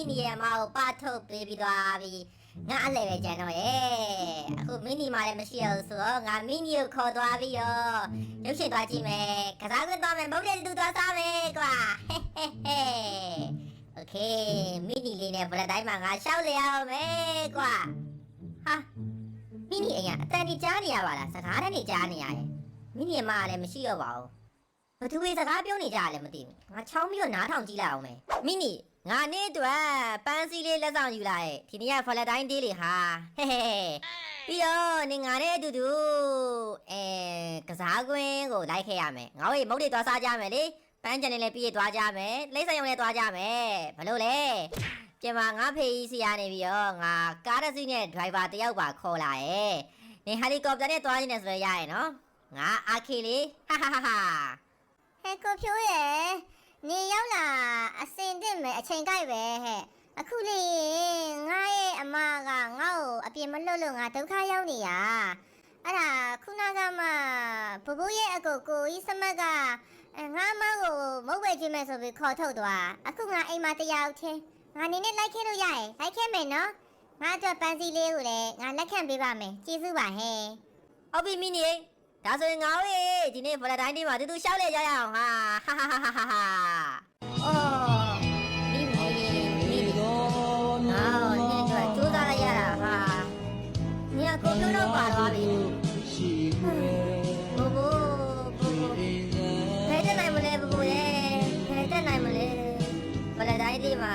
နီရဲ့အမကိုပါထုတ်ပေးပြီးသွားပြီငါအလဲပဲကြံတော့ရဲ့အခုမင်းနီမလည်းမရှိတော့ဆိုတော့ငါမင်းနီကိုခေါ်သွားပြီးရောရုပ်ရှင်သွားကြည့်မယ်ကစားခွင့်သွားမယ်မဟုတ်တဲ့တူသွားစားမယ်ကွာဟဲ့ဟဲ့ဟဲ့โอเคမင်းနီလေးနဲ့ဗလက်တိုင်းမှာငါရှောက်လေအောင်မယ်ကွာဟာမင်းနီအိမ်ကအတန်ကြီးကြားနေရပါလားစကားတည်းနေကြားနေရတယ်မင်းနီအမလည်းမရှိတော့ပါဘူးဘသူတွေစကားပြောနေကြရလဲမသိဘူးငါချောင်းပြီးတော့နားထောင်ကြည့်လိုက်အောင်မယ်မင်းနီငါနေ့အတွက်ပန်းစည်းလေးလက်ဆောင်ယူလာရဲ့ဒီနေ့ကဖလက်တိုင်းဒေးလေးဟာဟဲ့ဟဲ့ပြီးတော့နေငါနဲ့အတူတူကစားကွင်းကိုလိုက်ခဲ့ရမယ်ငါတို့မုတ်တွေသွားစားကြမယ်လေပန်းချန်လေးလည်းပြီးရသွားကြမယ်လိမ့်ဆိုင်ရုံလည်းသွားကြမယ်ဘလို့လဲပြန်မှာငါဖေးကြီးစီရနေပြီးတော့ငါကားတစ်စီးနဲ့ဒရိုင်ဘာတယောက်ပါခေါ်လာရဲ့နေဟယ်လီကော်ပတာနဲ့သွားနေတယ်ဆိုရရရဲ့နော်ငါအာခေလေးဟာဟာဟာဟဲ့ကိုဖြိုးရဲ့နေရောက်လာအစင်တင်မယ်အချိန်ကြိုက်ပဲဟဲ့အခုလေငါရဲ့အမကငါ့ကိုအပြင်မလွတ်လို့ငါဒုက္ခရောက်နေရအဲ့ဒါခုနကမှဘဘရဲ့အကိုကိုကြီးစမတ်ကငါအမကိုမုတ်ဝဲခြင်းမဲ့ဆိုပြီးခေါ်ထုတ်သွားအခုငါအိမ်မှာတရားဦးချင်းငါနေနဲ့လိုက်ခဲ့လို့ရရဲ့လိုက်ခဲ့မယ်နော်ငါအတွက်ပန်းစည်းလေးကိုလည်းငါလက်ခံပေးပါမယ်ကျေးဇူးပါဟဲ့ဟုတ်ပြီမင်းကြီးဒါဆိုရင်ငါတို့ရေဒီနေ့ဗလက်တိုင်းနေ့မှာတူတူရှောက်လေကြရအောင်ဟာဟာဟာဟာဟာအော်မိမိတော့နေ့တော့ကြိုးစားလိုက်ရတာဟာညကိုပြောတော့ပါသွားပြီဘူဘူဘယ်တက်နိုင်မလဲဘူဘူရဲ့ဘယ်တက်နိုင်မလဲဗလက်တိုင်းနေ့မှာ